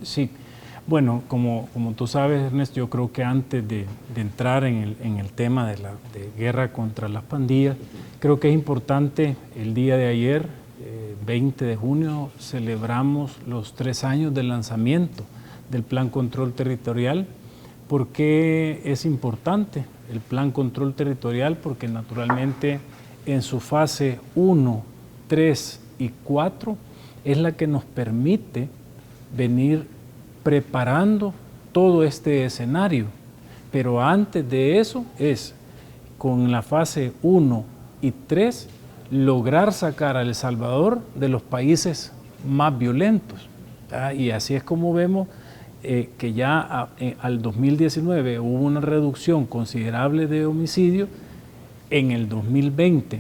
Sí, bueno, como tú sabes, Ernesto, yo creo que antes de entrar en el tema de guerra contra las pandillas, creo que es importante, el día de ayer, 20 de junio, celebramos los 3 años del lanzamiento del Plan Control Territorial. ¿Por qué es importante el Plan Control Territorial? Porque naturalmente en su fase 1, 3 y 4 es la que nos permite venir preparando todo este escenario. Pero antes de eso es, con la fase 1 y 3, lograr sacar a El Salvador de los países más violentos. Y así es como vemos que ya al 2019 hubo una reducción considerable de homicidios. En el 2020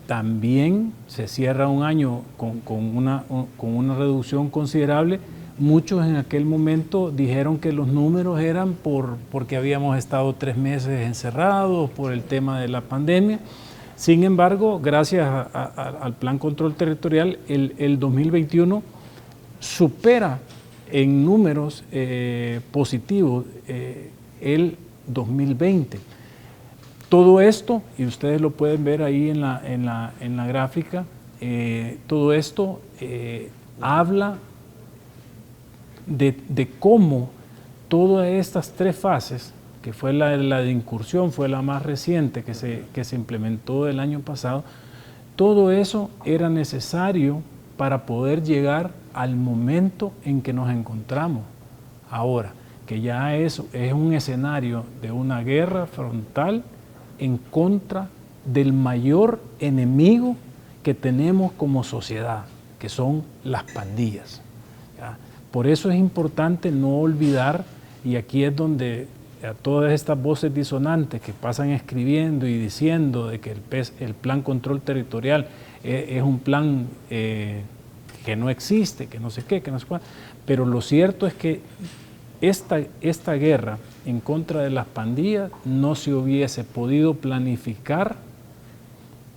también se cierra un año con una reducción considerable. Muchos en aquel momento dijeron que los números eran porque habíamos estado 3 meses encerrados por el tema de la pandemia. Sin embargo, gracias al Plan Control Territorial, el 2021 supera en números positivos el 2020. Todo esto, y ustedes lo pueden ver ahí en la gráfica, todo esto habla de cómo todas estas 3 fases, que fue la de incursión, fue la más reciente que se implementó el año pasado, todo eso era necesario para poder llegar al momento en que nos encontramos ahora, que ya es un escenario de una guerra frontal en contra del mayor enemigo que tenemos como sociedad, que son las pandillas. ¿Ya? Por eso es importante no olvidar, y aquí es donde a todas estas voces disonantes que pasan escribiendo y diciendo de que el Plan Control Territorial es un plan que no existe, que no sé qué, que no sé cuál, pero lo cierto es que esta guerra en contra de las pandillas no se hubiese podido planificar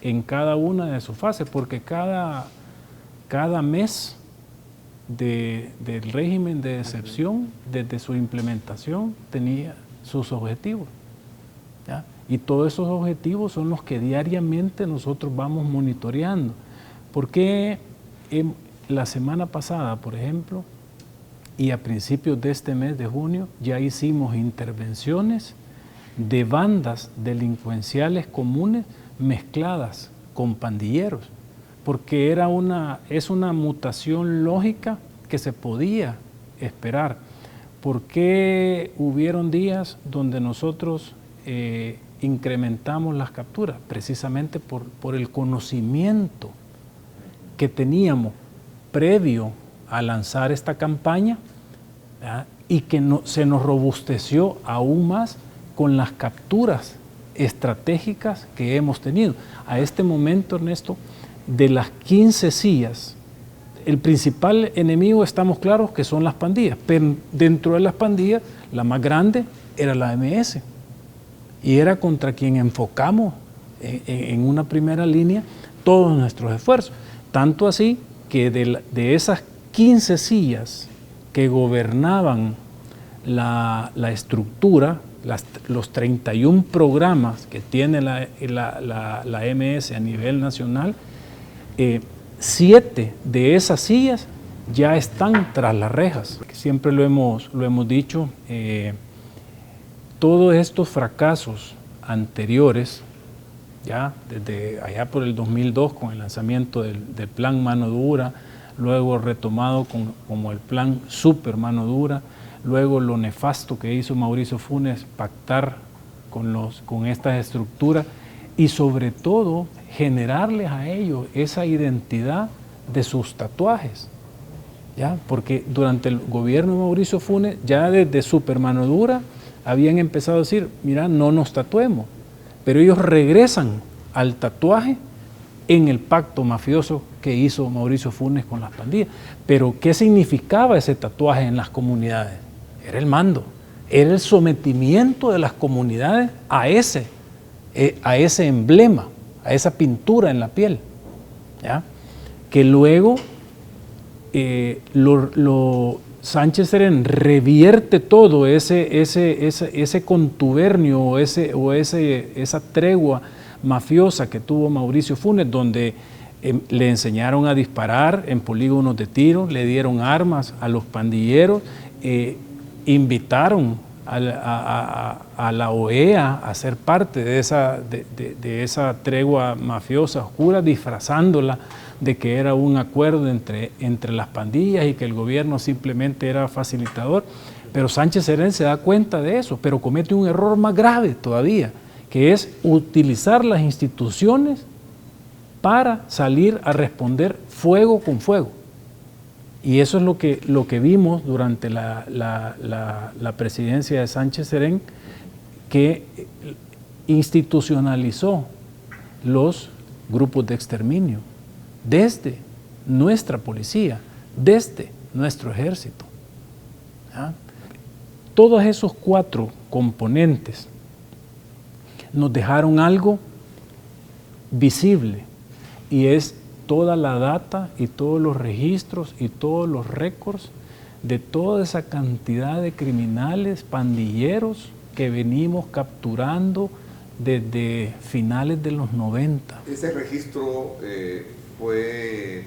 en cada una de sus fases, porque cada mes del régimen de excepción, desde su implementación, tenía sus objetivos, ¿ya? Y todos esos objetivos son los que diariamente nosotros vamos monitoreando. Porque la semana pasada, por ejemplo, y a principios de este mes de junio, ya hicimos intervenciones de bandas delincuenciales comunes mezcladas con pandilleros, porque es una mutación lógica que se podía esperar. ¿Por qué hubieron días donde nosotros incrementamos las capturas? Precisamente por el conocimiento que teníamos previo a lanzar esta campaña, ¿verdad? Y que se nos robusteció aún más con las capturas estratégicas que hemos tenido. A este momento, Ernesto, de las 15 sillas, el principal enemigo, estamos claros que son las pandillas, pero dentro de las pandillas la más grande era la MS, y era contra quien enfocamos en una primera línea todos nuestros esfuerzos. Tanto así que de esas 15 sillas que gobernaban la estructura, los 31 programas que tiene la MS a nivel nacional, 7 de esas sillas ya están tras las rejas. Siempre lo hemos dicho, todos estos fracasos anteriores, ya desde allá por el 2002 con el lanzamiento del plan Mano Dura, luego retomado como el plan Super Mano Dura, luego lo nefasto que hizo Mauricio Funes, pactar con estas estructuras y sobre todo generarles a ellos esa identidad de sus tatuajes, ¿ya? Porque durante el gobierno de Mauricio Funes, ya desde Super Mano Dura, habían empezado a decir, mira, no nos tatuemos, pero ellos regresan al tatuaje en el pacto mafioso que hizo Mauricio Funes con las pandillas. Pero ¿qué significaba ese tatuaje en las comunidades? Era el mando, era el sometimiento de las comunidades a ese emblema, a esa pintura en la piel, ¿ya? Que luego Sánchez Serén revierte todo ese contubernio o esa tregua mafiosa que tuvo Mauricio Funes, donde le enseñaron a disparar en polígonos de tiro, le dieron armas a los pandilleros, invitaron a la OEA a ser parte de esa tregua mafiosa oscura, disfrazándola de que era un acuerdo entre las pandillas y que el gobierno simplemente era facilitador. Pero Sánchez Serén se da cuenta de eso, pero comete un error más grave todavía, que es utilizar las instituciones para salir a responder fuego con fuego. Y eso es lo que vimos durante la presidencia de Sánchez Serén, que institucionalizó los grupos de exterminio desde nuestra policía, desde nuestro ejército. ¿Ah? Todos esos 4 componentes nos dejaron algo visible, y es toda la data y todos los registros y todos los récords de toda esa cantidad de criminales, pandilleros que venimos capturando desde finales de los 90. Ese registro fue...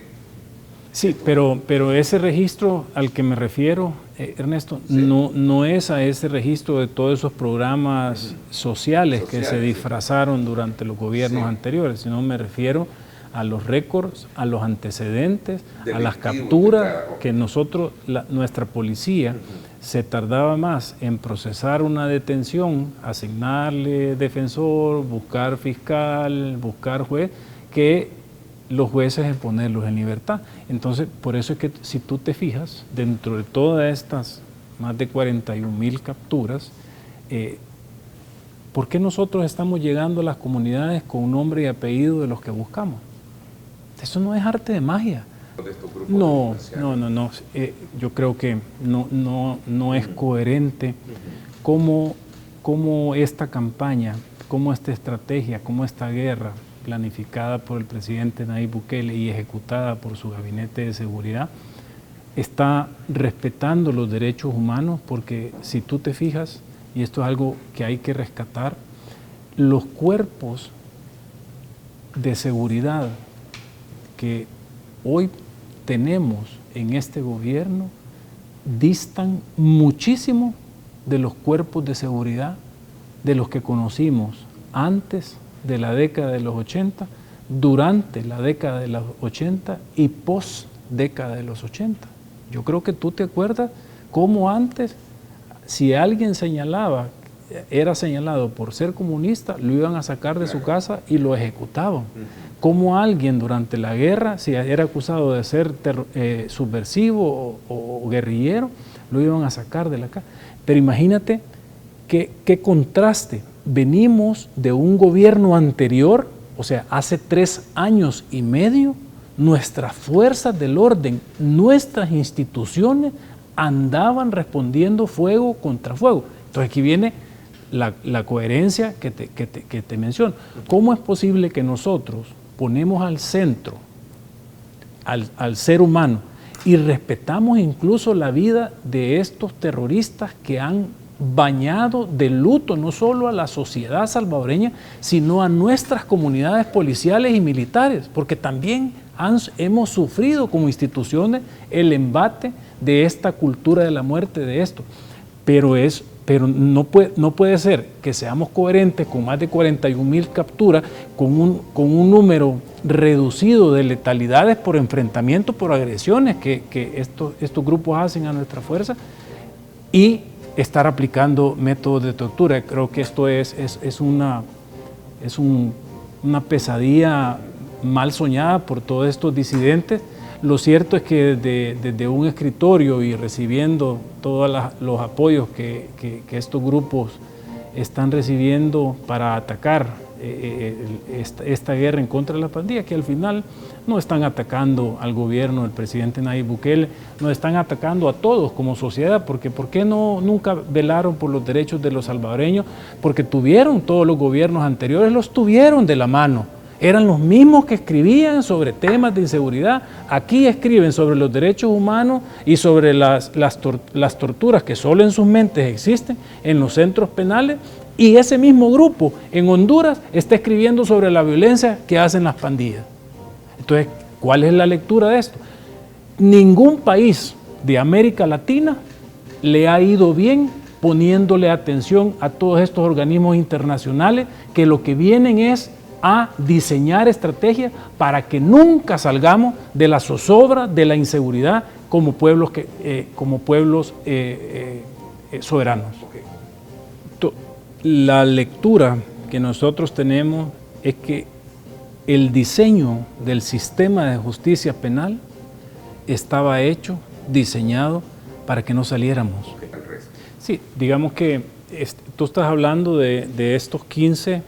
Sí, pero ese registro al que me refiero, Ernesto, sí, no es a ese registro de todos esos programas sociales que se disfrazaron durante los gobiernos anteriores, sino me refiero a los récords, a los antecedentes, a las capturas que nuestra policía se tardaba más en procesar una detención, asignarle defensor, buscar fiscal, buscar juez, que los jueces en ponerlos en libertad. Entonces, por eso es que si tú te fijas, dentro de todas estas más de 41,000 capturas, ¿por qué nosotros estamos llegando a las comunidades con nombre y apellido de los que buscamos? Eso no es arte de magia. No. Yo creo que no es coherente cómo esta campaña, cómo esta estrategia, cómo esta guerra planificada por el presidente Nayib Bukele y ejecutada por su gabinete de seguridad está respetando los derechos humanos, porque si tú te fijas, y esto es algo que hay que rescatar, los cuerpos de seguridad que hoy tenemos en este gobierno distan muchísimo de los cuerpos de seguridad de los que conocimos antes de la década de los 80, durante la década de los 80 y post década de los 80. Yo creo que tú te acuerdas cómo antes, si alguien era señalado por ser comunista, lo iban a sacar de su casa y lo ejecutaban. Como alguien durante la guerra, si era acusado de ser subversivo o guerrillero, lo iban a sacar de la casa. Pero imagínate qué contraste. Venimos de un gobierno anterior, o sea, hace 3 años y medio, nuestras fuerzas del orden, nuestras instituciones andaban respondiendo fuego contra fuego. Entonces aquí viene la coherencia que te menciono. ¿Cómo es posible que nosotros ponemos al centro al ser humano y respetamos incluso la vida de estos terroristas que han bañado de luto no solo a la sociedad salvadoreña, sino a nuestras comunidades policiales y militares? Porque también hemos sufrido como instituciones el embate de esta cultura de la muerte de esto. Pero no puede ser que seamos coherentes con más de 41,000 capturas, con un número reducido de letalidades por enfrentamiento, por agresiones que estos grupos hacen a nuestra fuerza, y estar aplicando métodos de tortura. Creo que esto es una pesadilla mal soñada por todos estos disidentes. Lo cierto es que desde un escritorio y recibiendo todos los apoyos que estos grupos están recibiendo para atacar esta guerra en contra de la pandilla, que al final no están atacando al gobierno del presidente Nayib Bukele, nos están atacando a todos como sociedad, porque ¿por qué nunca velaron por los derechos de los salvadoreños? Porque todos los gobiernos anteriores los tuvieron de la mano. Eran los mismos que escribían sobre temas de inseguridad. Aquí escriben sobre los derechos humanos y sobre las torturas que solo en sus mentes existen en los centros penales. Y ese mismo grupo en Honduras está escribiendo sobre la violencia que hacen las pandillas. Entonces, ¿cuál es la lectura de esto? Ningún país de América Latina le ha ido bien poniéndole atención a todos estos organismos internacionales que lo que vienen es a diseñar estrategias para que nunca salgamos de la zozobra de la inseguridad como pueblos, soberanos. La lectura que nosotros tenemos es que el diseño del sistema de justicia penal estaba hecho, diseñado para que no saliéramos. Sí, digamos que tú estás hablando de estos 15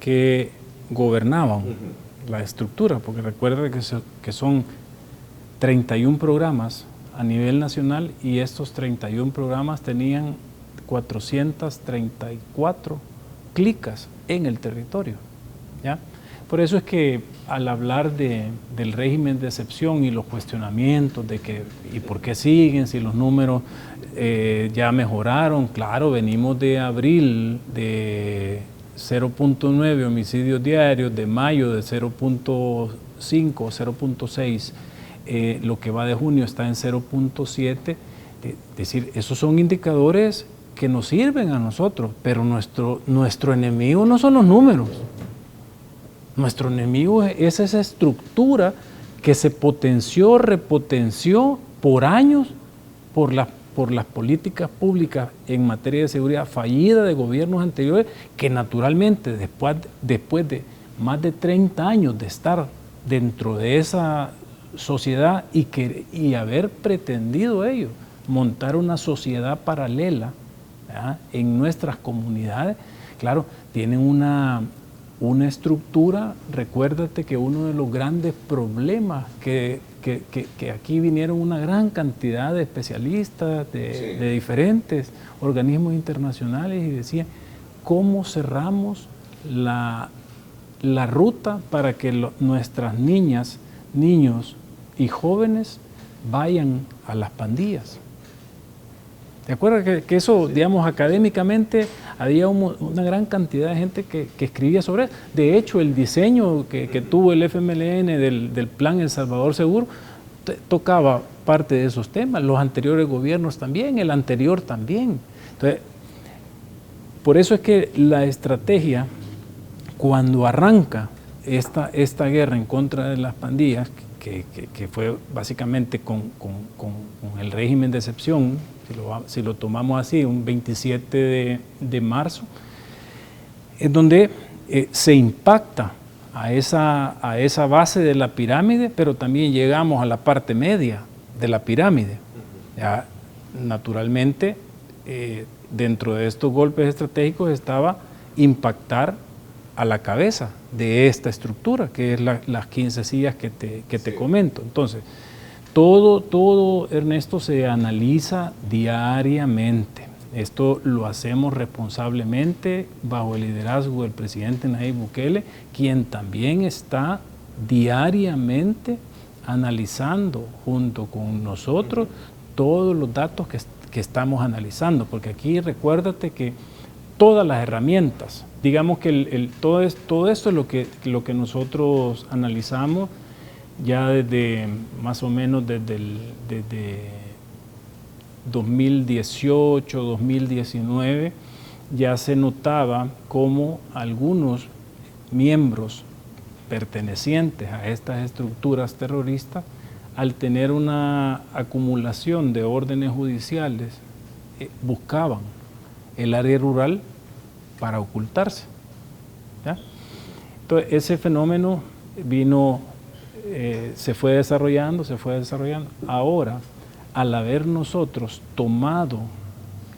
que gobernaban la estructura, porque recuerda que son 31 programas a nivel nacional y estos 31 programas tenían 434 clicas en el territorio, ¿ya? Por eso es que al hablar del régimen de excepción y los cuestionamientos de que ¿y por qué siguen si los números ya mejoraron? Claro, venimos de abril de 0.9 homicidios diarios, de mayo de 0.5 o 0.6, lo que va de junio está en 0.7, es decir, esos son indicadores que nos sirven a nosotros, pero nuestro enemigo no son los números. Nuestro enemigo es esa estructura que se potenció, repotenció por años por las políticas públicas en materia de seguridad fallida de gobiernos anteriores, que naturalmente después de más de 30 años de estar dentro de esa sociedad y haber pretendido ellos montar una sociedad paralela, ¿verdad?, en nuestras comunidades, claro, tienen una estructura. Recuérdate que uno de los grandes problemas que aquí vinieron una gran cantidad de especialistas de diferentes organismos internacionales y decían, ¿cómo cerramos la ruta para que nuestras niñas, niños y jóvenes vayan a las pandillas? ¿Te acuerdas que eso, digamos, académicamente había una gran cantidad de gente que escribía sobre eso? De hecho, el diseño que tuvo el FMLN del Plan El Salvador Seguro tocaba parte de esos temas, los anteriores gobiernos también, el anterior también. Entonces, por eso es que la estrategia, cuando arranca esta guerra en contra de las pandillas, que fue básicamente con el régimen de excepción, si lo tomamos así, un 27 de marzo, es donde se impacta a esa base de la pirámide, pero también llegamos a la parte media de la pirámide. Ya, naturalmente, dentro de estos golpes estratégicos estaba impactar a la cabeza de esta estructura, que es las 15 sillas que te comento. Entonces, todo, Ernesto, se analiza diariamente. Esto lo hacemos responsablemente bajo el liderazgo del presidente Nayib Bukele, quien también está diariamente analizando junto con nosotros todos los datos que estamos analizando, porque aquí recuérdate que todas las herramientas, digamos que todo esto es lo que nosotros analizamos ya desde más o menos desde 2018, 2019, ya se notaba cómo algunos miembros pertenecientes a estas estructuras terroristas, al tener una acumulación de órdenes judiciales, buscaban el área rural para ocultarse, ¿ya? Entonces, ese fenómeno se fue desarrollando. Ahora, al haber nosotros tomado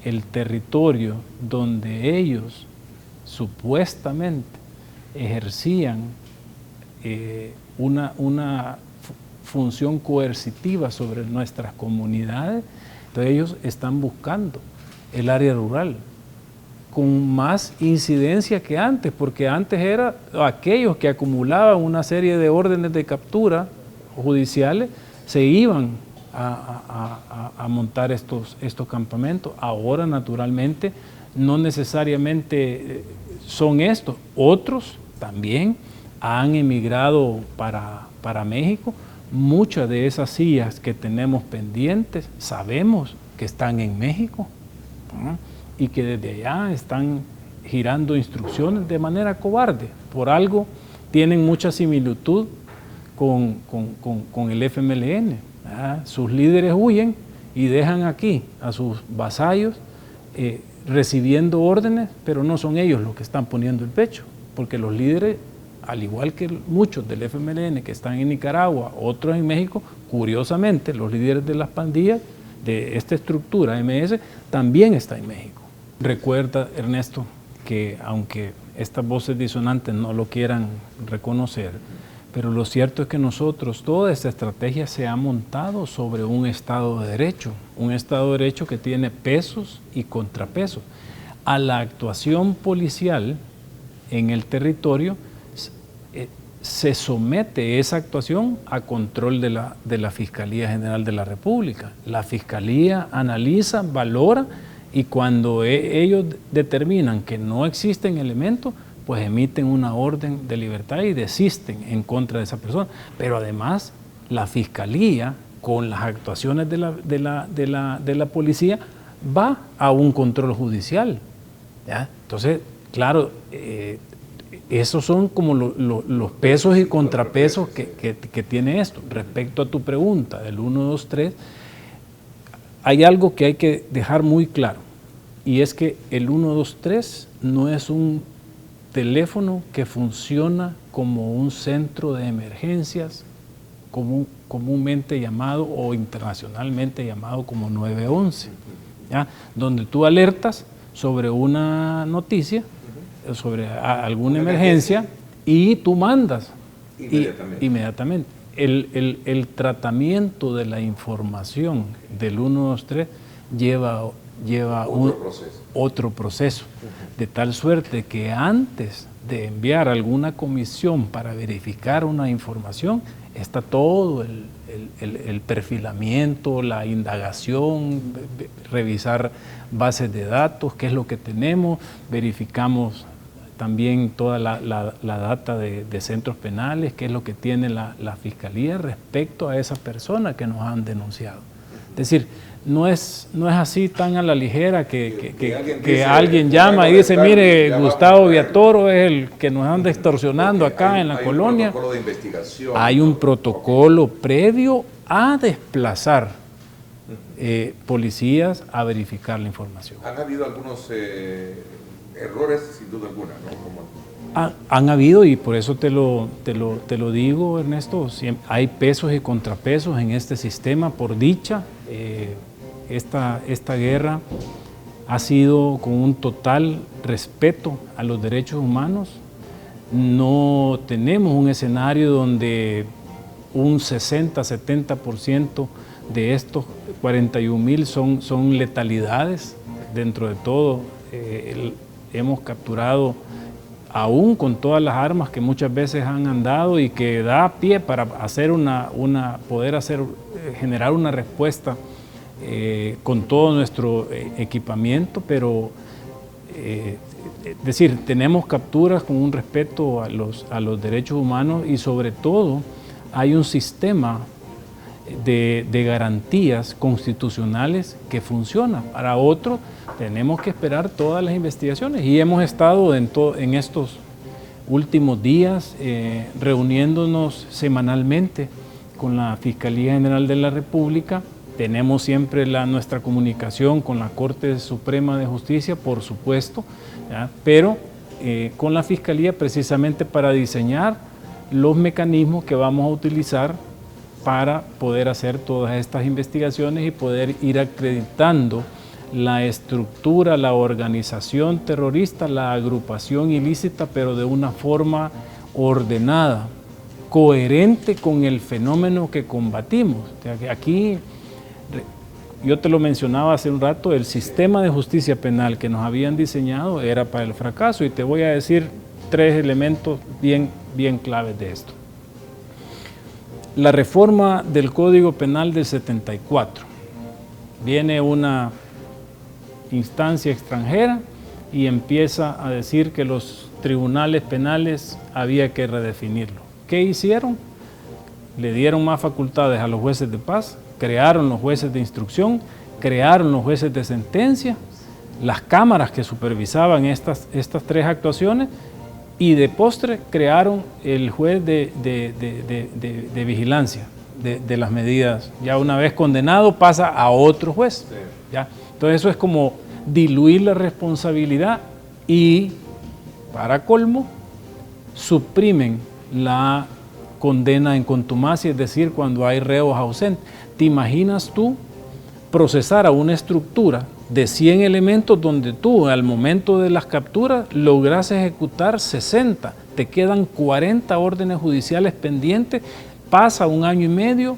el territorio donde ellos supuestamente ejercían una función coercitiva sobre nuestras comunidades, entonces ellos están buscando el área rural con más incidencia que antes, porque antes era aquellos que acumulaban una serie de órdenes de captura judiciales, se iban a montar estos campamentos. Ahora, naturalmente, no necesariamente son estos. Otros también han emigrado para México. Muchas de esas sillas que tenemos pendientes, sabemos que están en México, ¿no? Y que desde allá están girando instrucciones de manera cobarde. Por algo tienen mucha similitud con el FMLN. Sus líderes huyen y dejan aquí a sus vasallos recibiendo órdenes, pero no son ellos los que están poniendo el pecho, porque los líderes, al igual que muchos del FMLN que están en Nicaragua, otros en México, curiosamente los líderes de las pandillas de esta estructura MS también están en México. Recuerda, Ernesto, que aunque estas voces disonantes no lo quieran reconocer, pero lo cierto es que nosotros, toda esta estrategia se ha montado sobre un Estado de Derecho que tiene pesos y contrapesos. A la actuación policial en el territorio se somete esa actuación a control de la Fiscalía General de la República. La Fiscalía analiza, valora, y cuando ellos determinan que no existen elementos, pues emiten una orden de libertad y desisten en contra de esa persona. Pero además, la Fiscalía, con las actuaciones de la policía, va a un control judicial, ¿ya? Entonces, claro, esos son como los pesos y contrapesos que tiene esto. Respecto a tu pregunta del 1, 2, 3, hay algo que hay que dejar muy claro, y es que el 1, 2, 3 no es un teléfono que funciona como un centro de emergencias comúnmente llamado o internacionalmente llamado como 911, ¿ya? Donde tú alertas sobre una noticia, sobre alguna emergencia, y tú mandas inmediatamente. El tratamiento de la información del 123 lleva otro proceso, de tal suerte que antes de enviar alguna comisión para verificar una información, está todo el perfilamiento, la indagación, revisar bases de datos, qué es lo que tenemos, verificamos también toda la data de centros penales, qué es lo que tiene la Fiscalía respecto a esas personas que nos han denunciado. Es decir, no es así tan a la ligera que alguien llama y dice, mire, Gustavo Villatoro es el que nos anda extorsionando acá en la colonia. Hay un protocolo de investigación. Hay un protocolo previo a desplazar policías a verificar la información. Han habido algunos errores, sin duda alguna, ¿no? Han habido, y por eso te lo digo, Ernesto, hay pesos y contrapesos en este sistema, por dicha. Esta guerra ha sido con un total respeto a los derechos humanos. No tenemos un escenario donde un 60-70% de estos 41,000 son letalidades. Dentro de todo, hemos capturado, aún con todas las armas que muchas veces han andado y que da pie para hacer generar una respuesta con todo nuestro equipamiento, pero es decir, tenemos capturas con un respeto a los derechos humanos, y sobre todo hay un sistema de garantías constitucionales que funciona. Para otro tenemos que esperar todas las investigaciones, y hemos estado en estos últimos días reuniéndonos semanalmente con la Fiscalía General de la República. Tenemos siempre nuestra comunicación con la Corte Suprema de Justicia, por supuesto, ¿ya? Pero con la Fiscalía, precisamente para diseñar los mecanismos que vamos a utilizar para poder hacer todas estas investigaciones y poder ir acreditando la estructura, la organización terrorista, la agrupación ilícita, pero de una forma ordenada, coherente con el fenómeno que combatimos. Aquí, yo te lo mencionaba hace un rato, el sistema de justicia penal que nos habían diseñado era para el fracaso, y te voy a decir 3 elementos bien claves de esto. La reforma del Código Penal del 74. Viene una instancia extranjera y empieza a decir que los tribunales penales había que redefinirlo. ¿Qué hicieron? Le dieron más facultades a los jueces de paz, crearon los jueces de instrucción, crearon los jueces de sentencia, las cámaras que supervisaban estas 3 actuaciones, y de postre crearon el juez de vigilancia de las medidas. Ya una vez condenado pasa a otro juez. ¿Ya? Entonces eso es como diluir la responsabilidad y, para colmo, suprimen la condena en contumacia, es decir, cuando hay reos ausentes. ¿Te imaginas tú procesar a una estructura de 100 elementos donde tú al momento de las capturas logras ejecutar 60, te quedan 40 órdenes judiciales pendientes, pasa 1 año y medio,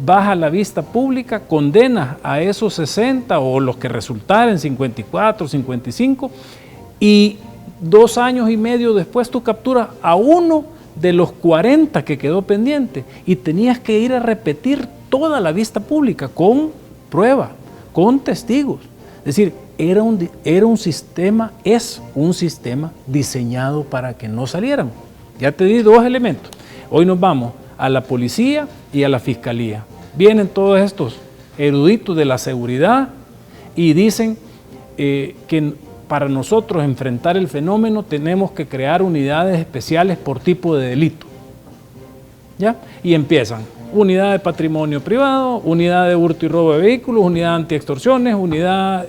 vas a la vista pública, condenas a esos 60 o los que resultaren, 54, 55, y 2 años y medio después tú capturas a uno de los 40 que quedó pendiente y tenías que ir a repetir toda la vista pública con prueba, con testigos. Es decir, es un sistema diseñado para que no salieran. Ya te di 2 elementos. Hoy nos vamos a la policía y a la fiscalía. Vienen todos estos eruditos de la seguridad y dicen que para nosotros enfrentar el fenómeno tenemos que crear unidades especiales por tipo de delito. ¿Ya? Y empiezan. Unidad de patrimonio privado, unidad de hurto y robo de vehículos, unidad anti-extorsiones, unidad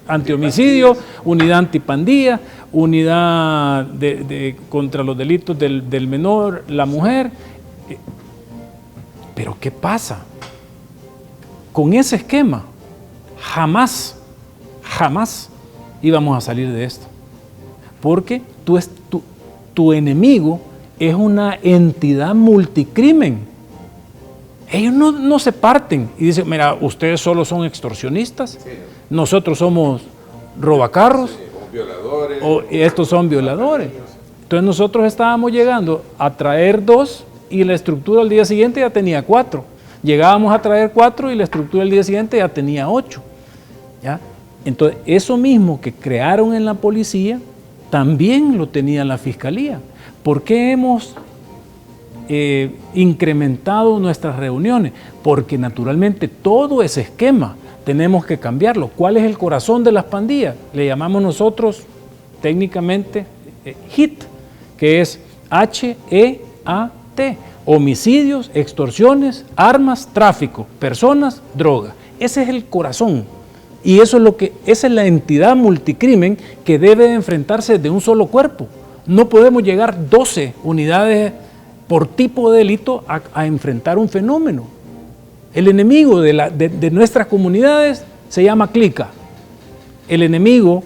anti-homicidio, unidad antipandilla, unidad contra los delitos del menor, la mujer. Pero ¿qué pasa? Con ese esquema, jamás íbamos a salir de esto. Porque tu enemigo es una entidad multicrimen. Ellos no se parten y dicen, mira, ustedes solo son extorsionistas, sí, nosotros somos robacarros, sí, violadores, o estos son violadores. Entonces nosotros estábamos llegando a traer 2 y la estructura al día siguiente ya tenía 4. Llegábamos a traer 4 y la estructura al día siguiente ya tenía 8. ¿Ya? Entonces eso mismo que crearon en la policía, también lo tenía la fiscalía. ¿Por qué hemos incrementado nuestras reuniones? Porque naturalmente todo ese esquema tenemos que cambiarlo. ¿Cuál es el corazón de las pandillas? Le llamamos nosotros técnicamente HIT, que es H-E-A-T, homicidios, extorsiones, armas, tráfico, personas, droga. Ese es el corazón. Y eso es esa es la entidad multicrimen que debe enfrentarse de un solo cuerpo. No podemos llegar 12 unidades por tipo de delito a enfrentar un fenómeno. El enemigo de nuestras comunidades se llama clica. El enemigo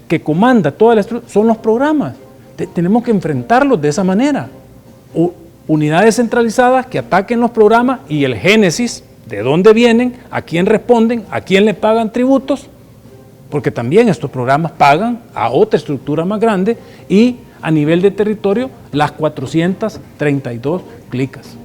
que comanda toda la estructura son los programas. Tenemos que enfrentarlos de esa manera. Unidades centralizadas que ataquen los programas y el génesis, de dónde vienen, a quién responden, a quién le pagan tributos, porque también estos programas pagan a otra estructura más grande, y a nivel de territorio las 432 clicas.